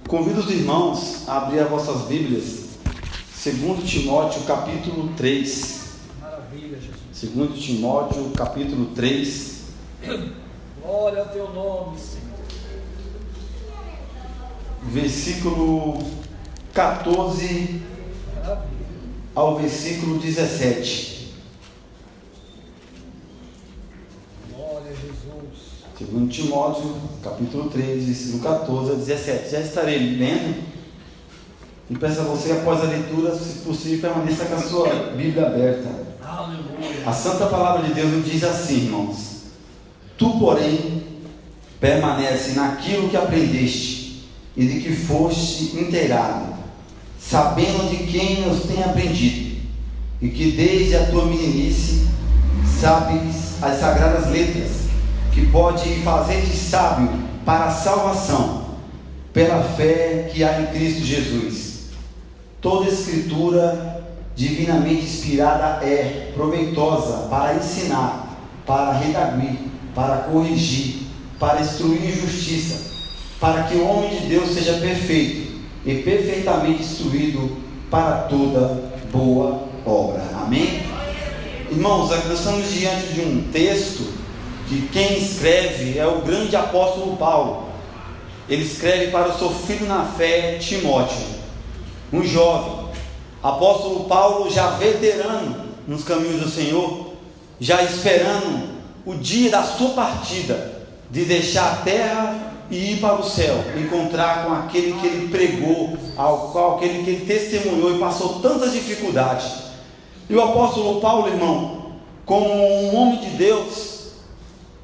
Convido os irmãos a abrir as vossas Bíblias, 2 Timóteo capítulo 3. Maravilha, Jesus. 2 Timóteo capítulo 3. Glória ao teu nome, Senhor. Versículo 14 Maravilha. ao versículo 17. Glória a Jesus. 2 Timóteo capítulo 3, versículo 14 a 17. Já estarei lendo e peço a você, após a leitura, se possível, permaneça com a sua Bíblia aberta. Aleluia. A santa palavra de Deus nos diz assim, irmãos: Tu, porém, permanece naquilo que aprendeste e de que foste inteirado, sabendo de quem os tem aprendido, e que desde a tua meninice sabes as sagradas letras, que pode fazer-te sábio para a salvação, pela fé que há em Cristo Jesus. Toda escritura divinamente inspirada é proveitosa para ensinar, para redarguir, para corrigir, para instruir em justiça, para que o homem de Deus seja perfeito e perfeitamente instruído para toda boa obra. Amém? Irmãos, nós estamos diante de um texto que quem escreve é o grande apóstolo Paulo. Ele escreve para o seu filho na fé, Timóteo, um jovem. Apóstolo Paulo, já veterano nos caminhos do Senhor, já esperando o dia da sua partida, de deixar a terra e ir para o céu, encontrar com aquele que ele pregou, aquele que ele testemunhou e passou tantas dificuldades. E o apóstolo Paulo, irmão, como um homem de Deus,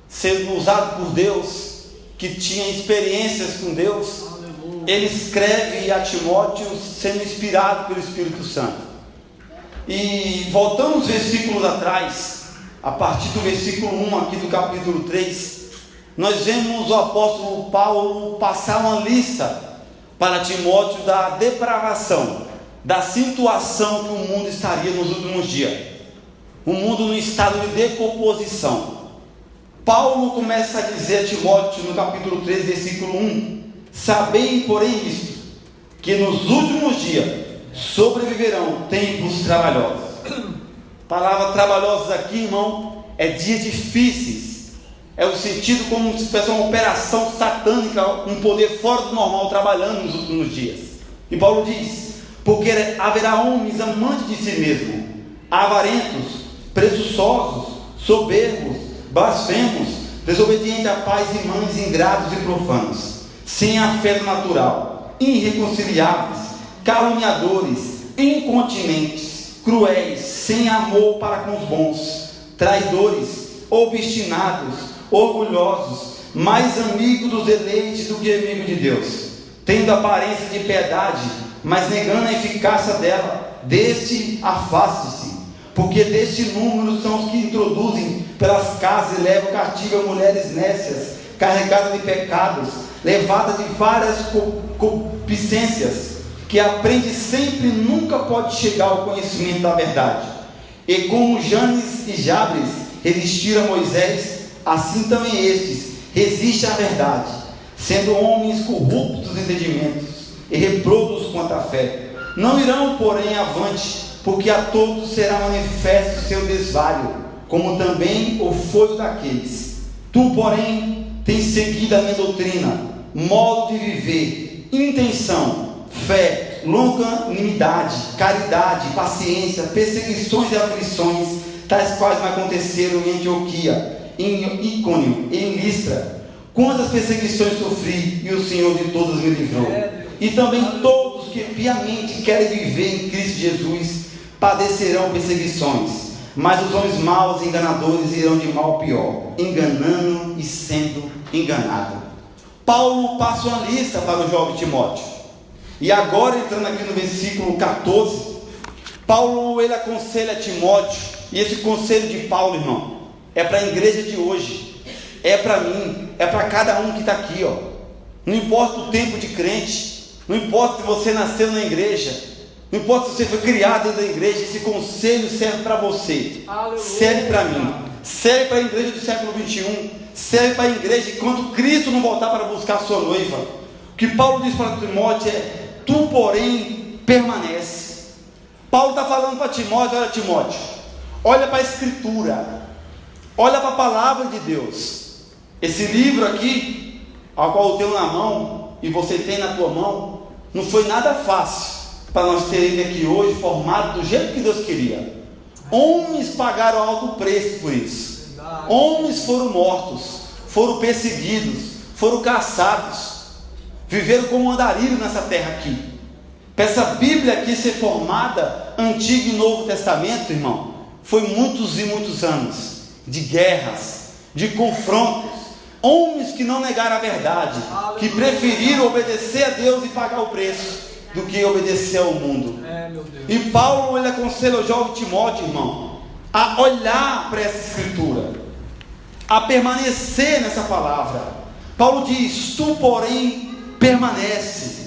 sendo usado por Deus, que tinha experiências com Deus, ele escreve a Timóteo sendo inspirado pelo Espírito Santo. E voltando os versículos atrás, a partir do versículo 1 aqui do capítulo 3, nós vemos o apóstolo Paulo passar uma lista para Timóteo da depravação, da situação que o mundo estaria nos últimos dias, o mundo no estado de decomposição. Paulo começa a dizer a Timóteo no capítulo 3, versículo 1: Sabei, porém, isto, que nos últimos dias sobreviverão tempos trabalhosos. Palavra trabalhosos aqui, irmão, é dias difíceis. É o sentido como se fosse uma operação satânica, um poder fora do normal trabalhando nos últimos dias. E Paulo diz: porque haverá homens amantes de si mesmo, avarentos, presunçosos, soberbos, blasfemos, desobedientes a pais e mães, ingratos e profanos, sem afeto natural, irreconciliáveis, caluniadores, incontinentes, cruéis, sem amor para com os bons, traidores, obstinados, orgulhosos, mais amigos dos eleitos do que amigo de Deus, tendo aparência de piedade, mas negando a eficácia dela. Deste afaste-se, porque deste número são os que introduzem pelas casas e levam cativo mulheres nécias, carregadas de pecados, levadas de várias concupiscências, que aprende sempre e nunca pode chegar ao conhecimento da verdade. E como Janes e Jabres resistiram a Moisés, assim também estes resistem à verdade, sendo homens corruptos de entendimentos e reprodos quanto à fé. Não irão, porém, avante, porque a todos será manifesto seu desvario, como também o foi daqueles. Tu, porém, tens seguido a minha doutrina, modo de viver, intenção, fé, longanimidade, caridade, paciência, perseguições e aflições, tais quais me aconteceram em Antioquia, em Icônio e em Listra. Quantas perseguições sofri, e o Senhor de todas me livrou. E também todos que piamente querem viver em Cristo Jesus padecerão perseguições, mas os homens maus e enganadores irão de mal a pior, enganando e sendo enganado. Paulo passa uma lista para o jovem Timóteo. E agora, entrando aqui no versículo 14, Paulo, ele aconselha a Timóteo, e esse conselho de Paulo, irmão, é para a igreja de hoje, é para mim, é para cada um que está aqui, ó. Não importa o tempo de crente, não importa se você nasceu na igreja, não importa se você foi criado dentro da igreja, esse conselho serve para você, serve para mim, serve para a igreja do século 21, serve para a igreja enquanto Cristo não voltar para buscar a sua noiva. O que Paulo diz para Timóteo é: tu, porém, permanece. Paulo está falando para Timóteo: olha, Timóteo, olha para a Escritura, olha para a palavra de Deus. Esse livro aqui, ao qual eu tenho na mão, e você tem na tua mão, não foi nada fácil para nós terem aqui hoje, formado do jeito que Deus queria. Homens pagaram alto preço por isso. Homens foram mortos, foram perseguidos, foram caçados, viveram como andarilho nessa terra aqui. Para essa Bíblia aqui ser formada, Antigo e Novo Testamento, irmão, foi muitos e muitos anos de guerras, de confrontos. Homens que não negaram a verdade, que preferiram obedecer a Deus e pagar o preço do que obedecer ao mundo. E Paulo, ele aconselha o jovem Timóteo, irmão, a olhar para essa Escritura, a permanecer nessa palavra. Paulo diz: tu, porém, permanece.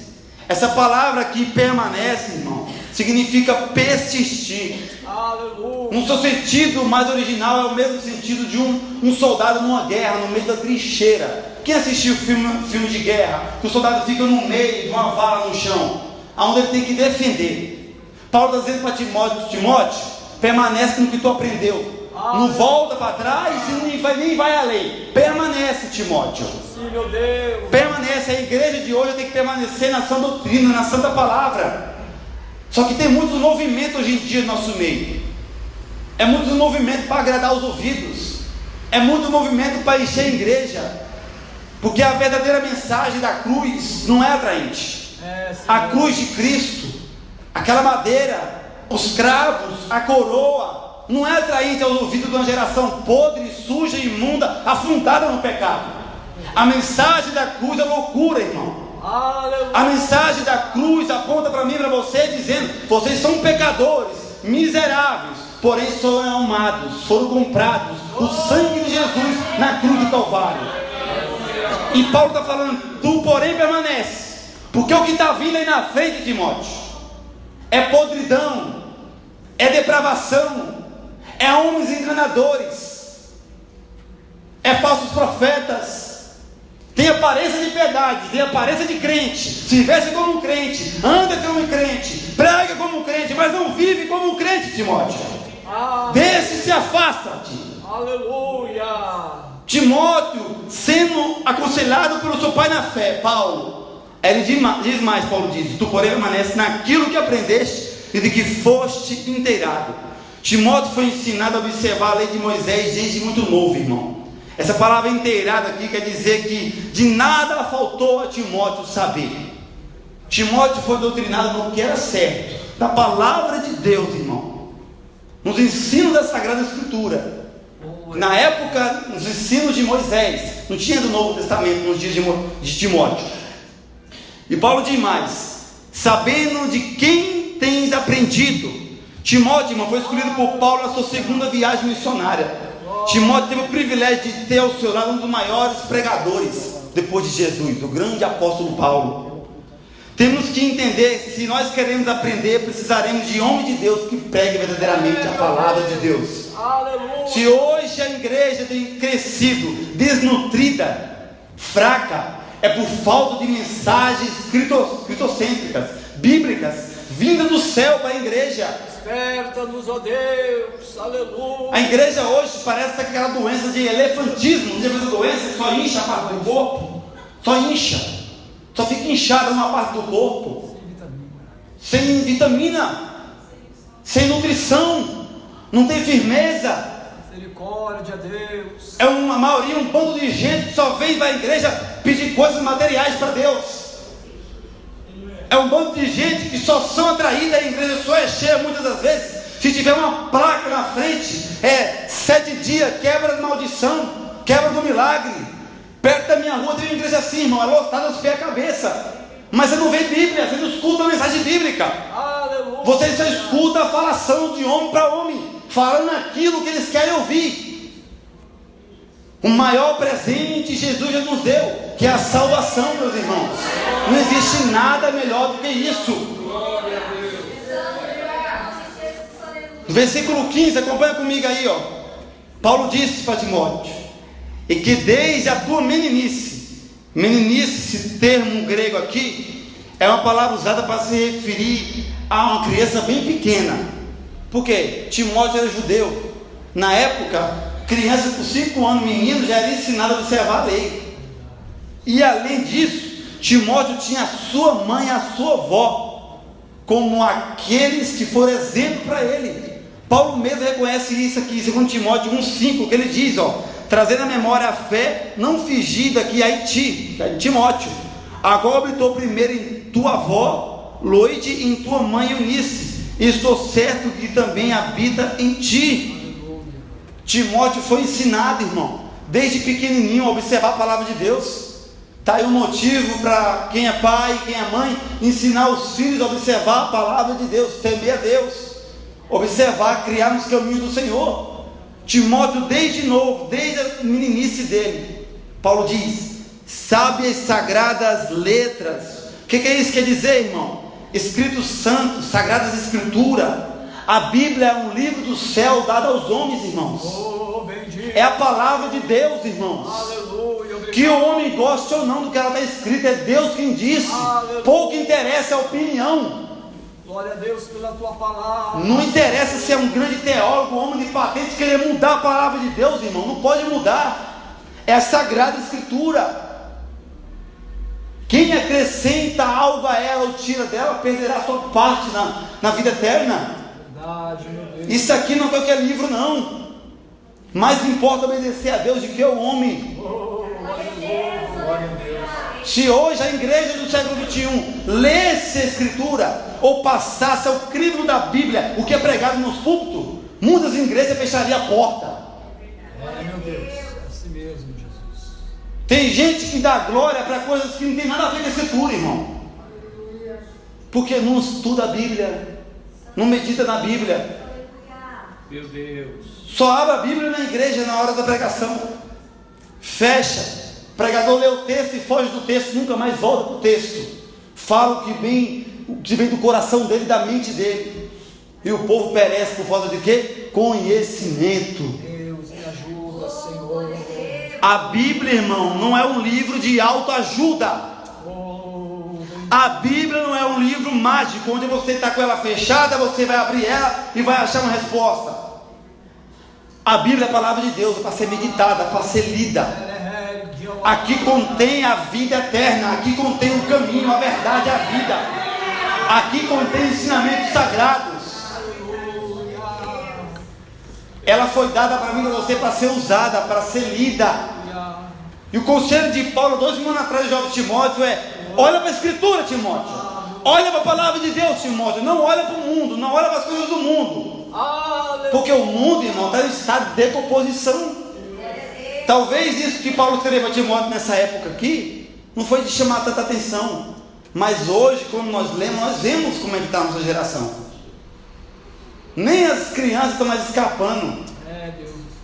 Essa palavra aqui, permanece, irmão, significa persistir. Aleluia. No seu sentido mais original, é o mesmo sentido de um soldado numa guerra, no meio da trincheira. Quem assistiu filme de guerra, que o soldado fica no meio de uma vala no chão, onde ele tem que defender. Paulo está dizendo para Timóteo: Timóteo, permanece no que tu aprendeu. Não volta para trás e nem vai além. Permanece, Timóteo. Sim, meu Deus. Permanece. A igreja de hoje tem que permanecer na sã doutrina, na santa palavra. Só que tem muitos movimentos hoje em dia no nosso meio. É muito movimento para agradar os ouvidos. É muito movimento para encher a igreja. Porque a verdadeira mensagem da cruz não é atraente. A cruz de Cristo, aquela madeira, os cravos, a coroa, não é atraente aos ouvidos de uma geração podre, suja, imunda, afundada no pecado. A mensagem da cruz é loucura, irmão. A mensagem da cruz aponta para mim e para você, dizendo: vocês são pecadores, miseráveis, porém foram amados, foram comprados, o sangue de Jesus na cruz do Calvário. E Paulo está falando: tu, porém, permanece. Porque o que está vindo aí na frente, Timóteo, é podridão, é depravação, é homens enganadores, é falsos profetas. Tem aparência de piedade, tem aparência de crente, se veste como um crente, anda como um crente, prega como um crente, mas não vive como um crente, Timóteo. Desse se afasta-te. Aleluia. Timóteo, sendo aconselhado pelo seu pai na fé, Paulo, ele diz mais, Paulo diz: tu, porém, permanece naquilo que aprendeste e de que foste inteirado. Timóteo foi ensinado a observar a lei de Moisés desde muito novo, irmão. Essa palavra inteirado aqui quer dizer que de nada faltou a Timóteo saber. Timóteo foi doutrinado no que era certo, da palavra de Deus, irmão, nos ensinos da Sagrada Escritura. Na época, nos ensinos de Moisés, não tinha do Novo Testamento nos dias de Timóteo. E Paulo diz mais: sabendo de quem tens aprendido. Timóteo, irmão, foi escolhido por Paulo na sua segunda viagem missionária. Timóteo teve o privilégio de ter ao seu lado um dos maiores pregadores depois de Jesus, o grande apóstolo Paulo. Temos que entender: se nós queremos aprender, precisaremos de homem de Deus que pregue verdadeiramente a palavra de Deus. Se hoje a igreja tem crescido desnutrida, fraca, é por falta de mensagens cristocêntricas, bíblicas, vindas do céu para a igreja. Desperta-nos, ó Deus, aleluia. A igreja hoje parece estar com aquela doença de elefantismo. Não tem essa doença que só incha a parte do corpo, só incha, só fica inchada uma parte do corpo, sem vitamina, sem nutrição, não tem firmeza. Misericórdia a Deus. É uma maioria, um bando de gente que só vem para a igreja pedir coisas materiais para Deus. É um bando de gente que só são atraídas, a igreja só é cheia muitas das vezes se tiver uma placa na frente: 7 dias, quebra de maldição, quebra do milagre. Perto da minha rua tem uma igreja assim, irmão, é lotada dos pés à cabeça, mas você não vê Bíblia, você não escuta a mensagem bíblica. Aleluia. Você só escuta a falação de homem para homem, falando aquilo que eles querem ouvir. O maior presente Jesus já nos deu, que é a salvação, meus irmãos. Não existe nada melhor do que isso. No versículo 15, acompanha comigo aí, Paulo disse para Timóteo: e que desde a tua meninice Meninice, esse termo grego aqui, é uma palavra usada para se referir a uma criança bem pequena. Por quê? Timóteo era judeu. Na época, criança com 5 anos, menino, já era ensinado a observar a lei. E além disso, Timóteo tinha a sua mãe e a sua avó como aqueles que foram exemplo para ele. Paulo mesmo reconhece isso aqui, segundo Timóteo 1,5, que ele diz, trazendo à memória a fé não fingida que há em ti, Timóteo, agora habitou primeiro em tua avó Loide e em tua mãe Eunice, e estou certo que também habita em ti. Timóteo foi ensinado, irmão, desde pequenininho a observar a palavra de Deus. Está aí um motivo para quem é pai e quem é mãe ensinar os filhos a observar a palavra de Deus, temer a Deus, observar, criar nos caminhos do Senhor. Timóteo, desde novo, desde a meninice dele, Paulo diz, sabe as sagradas letras. O que é isso que quer dizer, irmão? Escritos santos, sagradas escrituras. A Bíblia é um livro do céu dado aos homens, irmãos. É a palavra de Deus, irmãos. Que o homem goste ou não do que ela está escrita, é Deus quem disse. Pouco interessa a opinião. Glória a Deus pela tua palavra. Não interessa se é um grande teólogo, homem de patente, querer mudar a palavra de Deus, irmão. Não pode mudar. É a sagrada escritura. Quem acrescenta algo a ela ou tira dela, perderá sua parte na vida eterna. Verdade, meu Deus. Isso aqui não é qualquer livro, não. Mais importa obedecer a Deus do que o homem. Se hoje a igreja do século XXI lesse a escritura ou passasse ao crivo da Bíblia o que é pregado nos púlpitos, muitas igrejas fechariam a porta. Meu Deus, assim mesmo, Jesus. Tem gente que dá glória para coisas que não tem nada a ver com a escritura, irmão, porque não estuda a Bíblia, não medita na Bíblia. Meu Deus. Só abre a Bíblia na igreja na hora da pregação, fecha. O pregador lê o texto e foge do texto, nunca mais volta para o texto. Fala o que vem do coração dele, da mente dele. E o povo perece por falta de quê? Conhecimento. Deus me ajuda, Senhor. A Bíblia, irmão, não é um livro de autoajuda. A Bíblia não é um livro mágico, onde você está com ela fechada, você vai abrir ela e vai achar uma resposta. A Bíblia é a palavra de Deus, é para ser meditada, para ser lida. Aqui contém a vida eterna, aqui contém o caminho, a verdade, a vida. Aqui contém ensinamentos sagrados. Ela foi dada para mim e para você para ser usada, para ser lida. E o conselho de Paulo, 2 mil anos atrás, jovem Timóteo, olha para a escritura, Timóteo. Olha para a palavra de Deus, Timóteo. Não olha para o mundo, não olha para as coisas do mundo. Porque o mundo, irmão, está em estado de decomposição. Talvez isso que Paulo escreveu a Timóteo nessa época aqui, não foi de chamar tanta atenção. Mas hoje, quando nós lemos, nós vemos como é que está a nossa geração. Nem as crianças estão mais escapando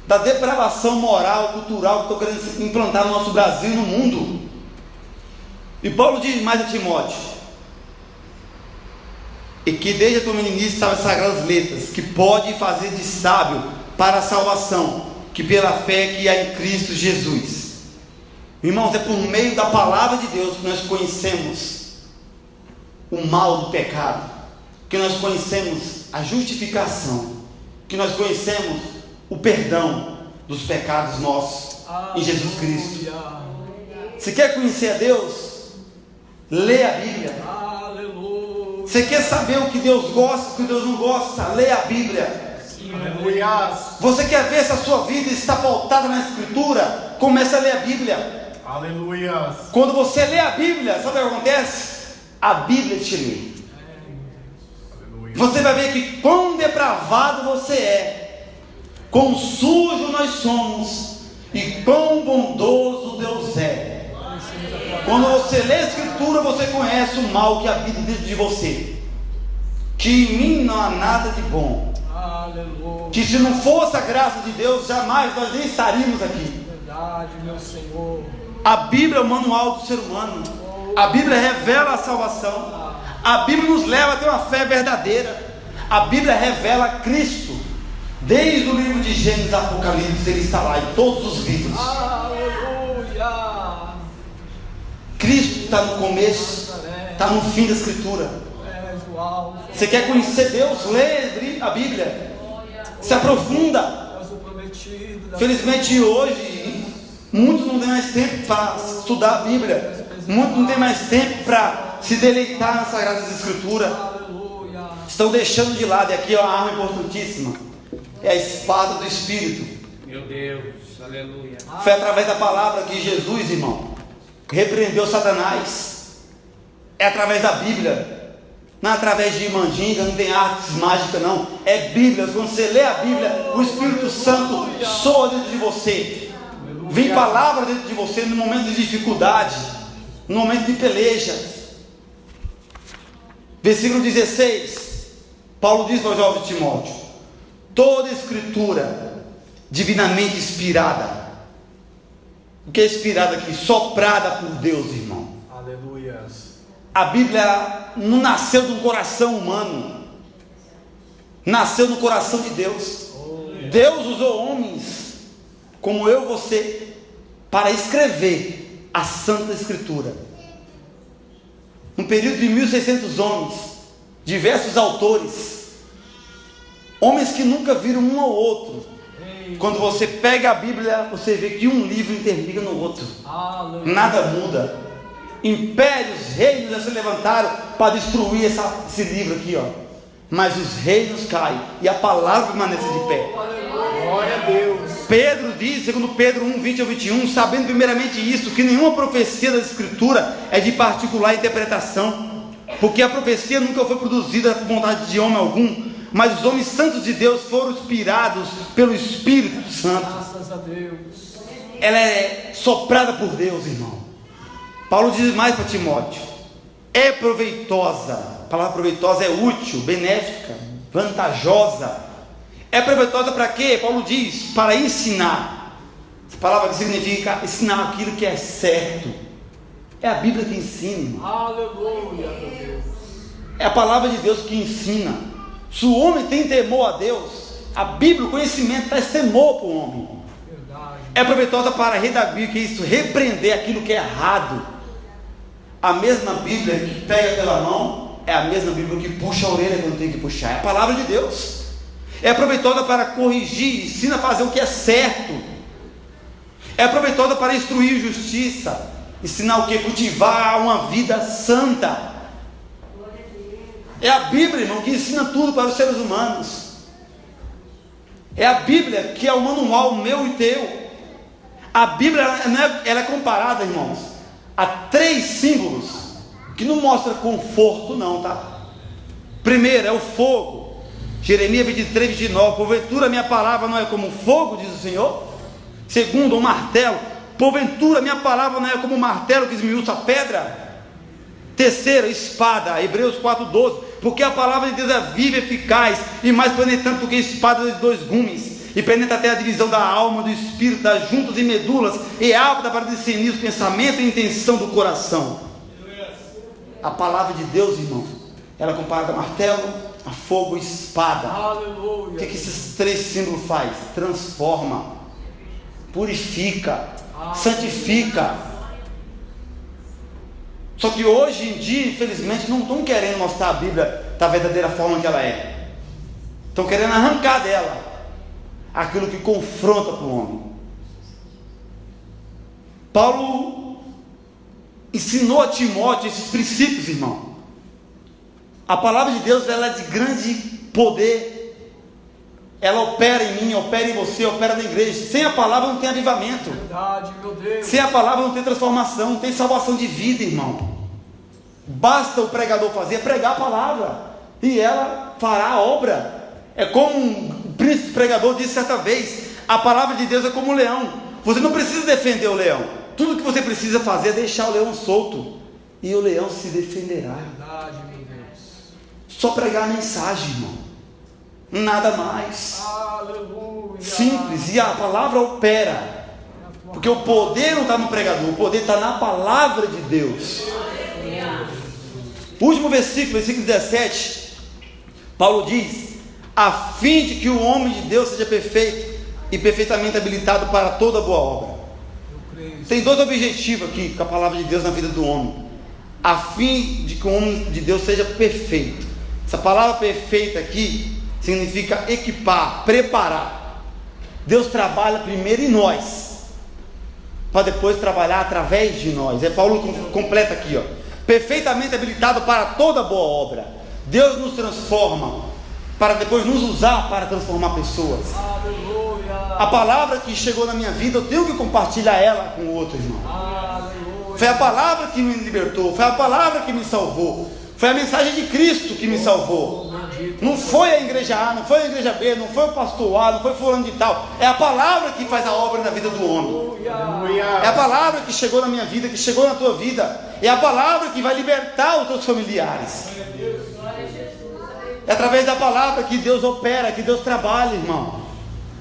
da depravação moral, cultural que estão querendo implantar no nosso Brasil e no mundo. E Paulo diz mais a Timóteo, e que desde a tua meninice sabe as sagradas letras, que pode fazer de sábio para a salvação, que pela fé que há em Cristo Jesus. Irmãos, é por meio da palavra de Deus que nós conhecemos o mal do pecado, que nós conhecemos a justificação, que nós conhecemos o perdão dos pecados nossos em Jesus Cristo. Você quer conhecer a Deus? Lê a Bíblia. Você quer saber o que Deus gosta, o que Deus não gosta? Lê a Bíblia. Você quer ver se a sua vida está pautada na Escritura? Comece a ler a Bíblia. Aleluia. Quando você lê a Bíblia, sabe o que acontece? A Bíblia te lê. Você vai ver que quão depravado você é, quão sujo nós somos e quão bondoso Deus é. Quando você lê a Escritura, você conhece o mal que habita dentro de você, que em mim não há nada de bom. Aleluia. Que se não fosse a graça de Deus, jamais nós nem estaríamos aqui. Verdade, meu Senhor. A Bíblia é o manual do ser humano. A Bíblia revela a salvação. A Bíblia nos leva a ter uma fé verdadeira. A Bíblia revela Cristo. Desde o livro de Gênesis a Apocalipse, ele está lá em todos os livros. Aleluia. Espírito está no começo, está no fim da Escritura. Você quer conhecer Deus? Lê a Bíblia, se aprofunda. Felizmente hoje, muitos não têm mais tempo para estudar a Bíblia, muitos não têm mais tempo para se deleitar nas Sagradas Escrituras, estão deixando de lado. E aqui é uma arma importantíssima, é a espada do Espírito. Meu Deus, aleluia. Foi através da palavra que Jesus, irmão, repreendeu Satanás. É através da Bíblia. Não é através de mandinga, não tem artes mágicas não. É Bíblia. Quando você lê a Bíblia, o Espírito Santo soa dentro de você. Vem palavra dentro de você no momento de dificuldade, no momento de peleja. Versículo 16. Paulo diz para o jovem Timóteo: toda Escritura divinamente inspirada. O que é inspirada aqui? Soprada por Deus, irmão. Aleluia. A Bíblia não nasceu de um coração humano, nasceu no coração de Deus. Deus usou homens como eu e você para escrever a Santa Escritura. Um período de 1600 homens, diversos autores, homens que nunca viram um ao outro. Quando você pega a Bíblia, você vê que um livro interliga no outro. Nada muda. Impérios, reinos já se levantaram para destruir esse livro aqui, ó. Mas os reinos caem e a palavra permanece de pé. Glória a Deus. Pedro diz, segundo Pedro 1, 20 ao 21, sabendo primeiramente isso, que nenhuma profecia da Escritura é de particular interpretação, porque a profecia nunca foi produzida por vontade de homem algum, mas os homens santos de Deus foram inspirados pelo Espírito Santo. Graças a Deus. Ela é soprada por Deus, irmão. Paulo diz mais para Timóteo: é proveitosa. A palavra proveitosa é útil, benéfica, vantajosa. É proveitosa para quê? Paulo diz: para ensinar. Essa palavra que significa ensinar aquilo que é certo. É a Bíblia que ensina, irmão. Aleluia, meu Deus. É a palavra de Deus que ensina. Se o homem tem temor a Deus, a Bíblia, o conhecimento, traz temor para o homem. Verdade. É proveitosa para redarguir, que é isso, repreender aquilo que é errado. A mesma Bíblia que pega pela mão é a mesma Bíblia que puxa a orelha quando tem que puxar. É a palavra de Deus. É proveitosa para corrigir, ensina a fazer o que é certo. É proveitosa para instruir justiça, ensinar o que? Cultivar uma vida santa. É a Bíblia, irmão, que ensina tudo para os seres humanos. É a Bíblia que é o manual meu e teu. A Bíblia ela é comparada, irmãos, a 3 símbolos que não mostra conforto não, tá? Primeiro é o fogo. Jeremias 23, 29. Porventura minha palavra não é como fogo, diz o Senhor. Segundo, o martelo. Porventura minha palavra não é como o martelo que esmiuça a pedra. Terceiro, espada. Hebreus 4:12. Porque a palavra de Deus é viva e eficaz, e mais penetrante do que espada de 2 gumes, e penetra até a divisão da alma, do espírito, das juntas e medulas, e é apta para discernir os pensamentos e a intenção do coração. A palavra de Deus, irmão, ela é comparada a martelo, a fogo e espada. Aleluia. O que esses 3 símbolos faz? Transforma, purifica, santifica. Só que hoje em dia, infelizmente, não estão querendo mostrar a Bíblia da verdadeira forma que ela é. Estão querendo arrancar dela aquilo que confronta para o homem. Paulo ensinou a Timóteo esses princípios, irmão. A palavra de Deus, ela é de grande poder. Ela opera em mim, opera em você, opera na igreja. Sem a palavra não tem avivamento. Verdade, meu Deus. Sem a palavra não tem transformação, não tem salvação de vida, irmão. Basta o pregador fazer, pregar a palavra, e ela fará a obra. É como um príncipe pregador disse certa vez: a palavra de Deus é como um leão. Você não precisa defender o leão. Tudo que você precisa fazer é deixar o leão solto, e o leão se defenderá. Verdade, meu Deus. Só pregar a mensagem, irmão, nada mais. Aleluia. Simples. E a palavra opera, porque o poder não está no pregador, o poder está na palavra de Deus. Último versículo, versículo 17. Paulo diz: a fim de que o homem de Deus seja perfeito e perfeitamente habilitado para toda boa obra. Tem 2 objetivos aqui com a palavra de Deus na vida do homem. a fim de que o homem de Deus seja perfeito. Essa palavra perfeita aqui significa equipar, preparar. Deus trabalha primeiro em nós, para depois trabalhar através de nós. Paulo completa aqui, perfeitamente habilitado para toda boa obra. Deus nos transforma para depois nos usar para transformar pessoas. Aleluia. A palavra que chegou na minha vida, eu tenho que compartilhar ela com o outro irmão. Aleluia. Foi a palavra que me libertou, foi a palavra que me salvou, foi a mensagem de Cristo que me salvou. Não foi a igreja A, não foi a igreja B, não foi o pastor A, não foi fulano de tal. É a palavra que faz a obra na vida do homem. É a palavra que chegou na minha vida, que chegou na tua vida. É a palavra que vai libertar os teus familiares. É através da palavra que Deus opera, que Deus trabalha, irmão.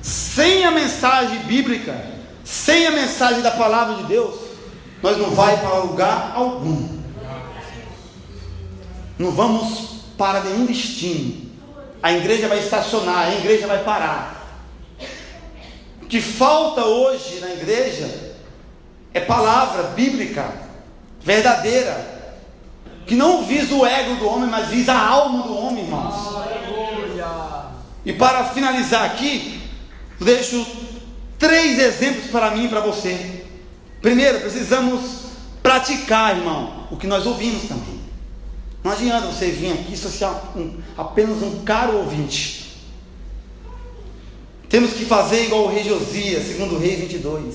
Sem a mensagem bíblica, sem a mensagem da palavra de Deus, nós não vamos para lugar algum. Não vamos para nenhum destino. A igreja vai estacionar, a igreja vai parar. O que falta hoje na igreja é palavra bíblica, verdadeira, que não visa o ego do homem, mas visa a alma do homem, irmãos. Aleluia. E para finalizar aqui, eu deixo 3 exemplos para mim e para você. Primeiro, precisamos praticar, irmão, o que nós ouvimos também. Não adianta você vir aqui só ser apenas um caro ouvinte. Temos que fazer igual o rei Josias, segundo Reis 22.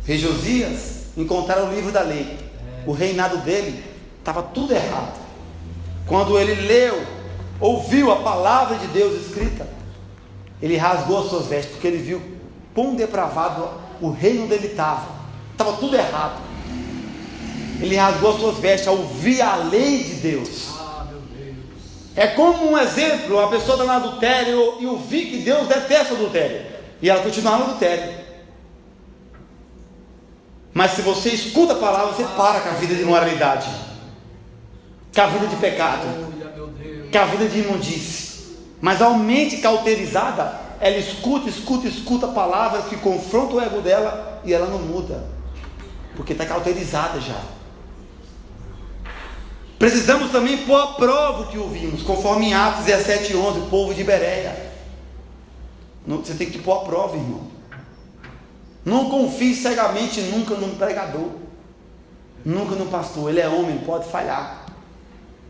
Rei Josias encontraram o livro da lei. O reinado dele estava tudo errado. Quando ele leu, ouviu a palavra de Deus escrita, ele rasgou as suas vestes, porque ele viu quão depravado o reino dele estava tudo errado. Ele rasgou as suas vestes ao ouvir a lei de Deus. Meu Deus. É como um exemplo, a pessoa está no adultério e ouvir que Deus detesta o adultério, e ela continua no adultério. Mas se você escuta a palavra, você para com a vida de imoralidade, com a vida de pecado, Aleluia, meu Deus. com a vida de imundície. Mas a mente cauterizada, ela escuta palavras que confrontam o ego dela, e ela não muda, porque está cauterizada já. Precisamos também pôr à prova o que ouvimos, conforme em Atos 17:11, o povo de Bereia. Você tem que pôr à prova, irmão. Não confie cegamente nunca num pregador, nunca num pastor. Ele é homem, pode falhar.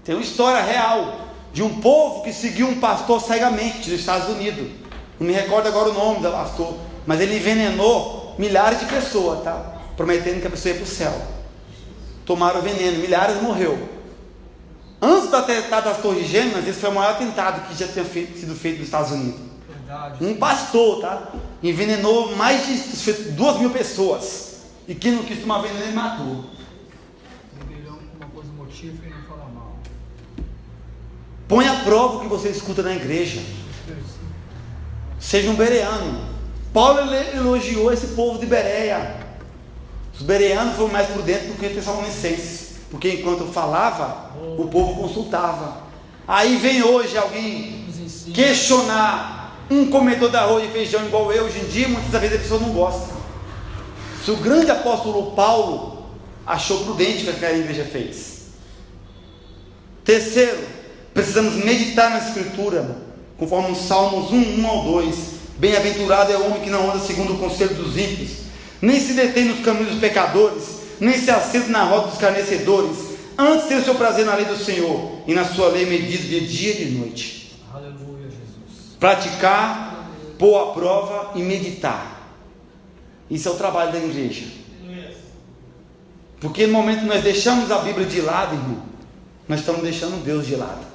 Tem uma história real de um povo que seguiu um pastor cegamente nos Estados Unidos. Não me recordo agora o nome do pastor, mas ele envenenou milhares de pessoas, prometendo que a pessoa ia para o céu. Tomaram o veneno, milhares morreu. Antes do atentado das Torres Gêmeas, esse foi o maior atentado que já tinha sido feito nos Estados Unidos. Verdade. Um pastor, envenenou mais de 2.000 pessoas, e quem não quis tomar veneno, ele matou. Rebelião com uma coisa motiva e não fala mal. Põe à prova o que você escuta na igreja. Seja um bereano. Paulo elogiou esse povo de Bereia. Os bereanos foram mais prudentes do que os tessalonicenses, porque enquanto falava, o povo consultava. Aí vem hoje alguém questionar um comedor de arroz e feijão igual eu. Hoje em dia, muitas vezes a pessoa não gosta. Se o grande apóstolo Paulo achou prudente o que aquela igreja fez. Terceiro, precisamos meditar na escritura, conforme os Salmos 1:1-2. Bem-aventurado é o homem que não anda segundo o conselho dos ímpios, nem se detém nos caminhos dos pecadores, nem se assenta na roda dos escarnecedores. Antes tem o seu prazer na lei do Senhor, e na sua lei medita de dia e de noite. Aleluia, Jesus. Praticar, pôr à prova e meditar. Isso é o trabalho da igreja. Porque no momento que nós deixamos a Bíblia de lado, irmão, nós estamos deixando Deus de lado.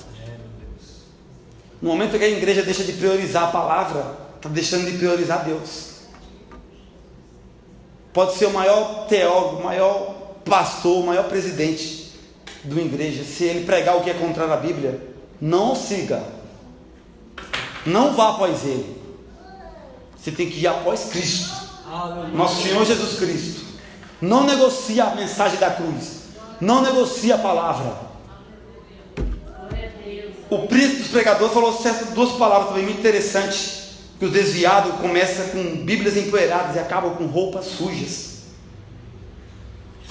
No momento que a igreja deixa de priorizar a palavra, está deixando de priorizar Deus. Pode ser o maior teólogo, o maior pastor, o maior presidente de uma igreja, se ele pregar o que é contrário à Bíblia, não o siga, não vá após ele. Você tem que ir após Cristo. Aleluia. Nosso Senhor Jesus Cristo. Não negocie a mensagem da cruz, não negocie a palavra. O príncipe dos pregadores falou essas 2 palavras também muito interessantes, que os desviados começam com Bíblias empoeiradas e acabam com roupas sujas.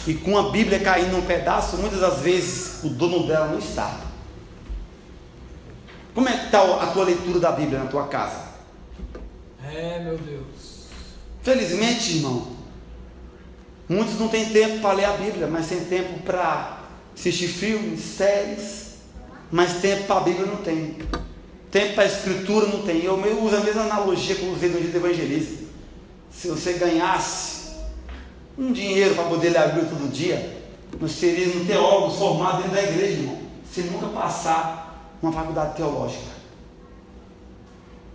E com a Bíblia caindo num pedaço, muitas das vezes o dono dela não está. Como é que está a tua leitura da Bíblia na tua casa? Meu Deus. Felizmente, irmão, muitos não têm tempo para ler a Bíblia, mas têm tempo para assistir filmes, séries, mas tempo para a Bíblia não tem. Tempo para a Escritura não tem. Eu uso a mesma analogia que eu usei no dia do evangelismo. Se você ganhasse um dinheiro para poder ler a Bíblia todo dia, nós seríamos teólogos formados dentro da igreja, irmão, sem nunca passar uma faculdade teológica.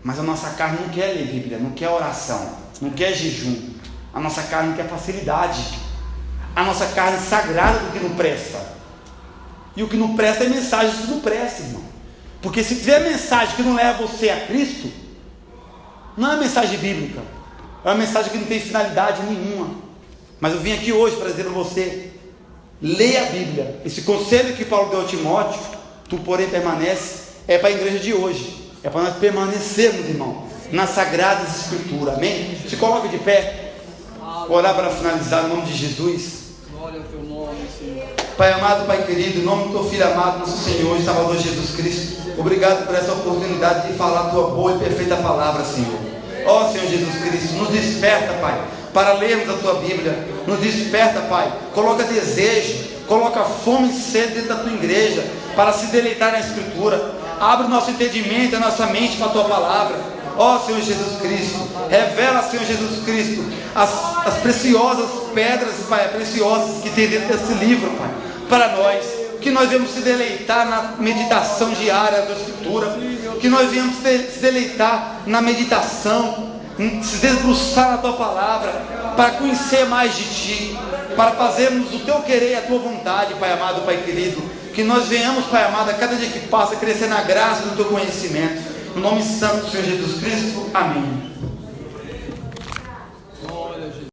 Mas a nossa carne não quer ler Bíblia, não quer oração, não quer jejum. A nossa carne quer facilidade. A nossa carne é sagrada do que não presta. E o que não presta é mensagem que não presta, irmão. Porque se tiver mensagem que não leva você a Cristo, não é mensagem bíblica, é uma mensagem que não tem finalidade nenhuma. Mas eu vim aqui hoje para dizer a você: leia a Bíblia. Esse conselho que Paulo deu a Timóteo, tu porém permanece, é para a igreja de hoje, é para nós permanecermos, irmão, nas sagradas escrituras, amém? Se coloque de pé, orar para finalizar em nome de Jesus. Glória ao teu nome, Senhor. Pai amado, Pai querido, em nome do teu Filho amado, nosso Senhor e Salvador Jesus Cristo, obrigado por essa oportunidade de falar a tua boa e perfeita palavra, Senhor. Ó Senhor Jesus Cristo, nos desperta, Pai, para lermos a tua Bíblia. Nos desperta, Pai, coloca desejo, coloca fome e sede dentro da tua igreja, para se deleitar na Escritura. Abre o nosso entendimento, a nossa mente para a tua palavra. Ó Senhor Jesus Cristo, revela, Senhor Jesus Cristo, as preciosas pedras, Pai, preciosas que tem dentro desse livro, Pai, para nós, que nós venhamos se deleitar na meditação diária da Escritura, que nós venhamos se deleitar na meditação, se debruçar na tua palavra, para conhecer mais de ti, para fazermos o teu querer e a tua vontade, Pai amado, Pai querido. Que nós venhamos, Pai amado, a cada dia que passa, crescer na graça do teu conhecimento. No nome santo do Senhor Jesus Cristo, amém.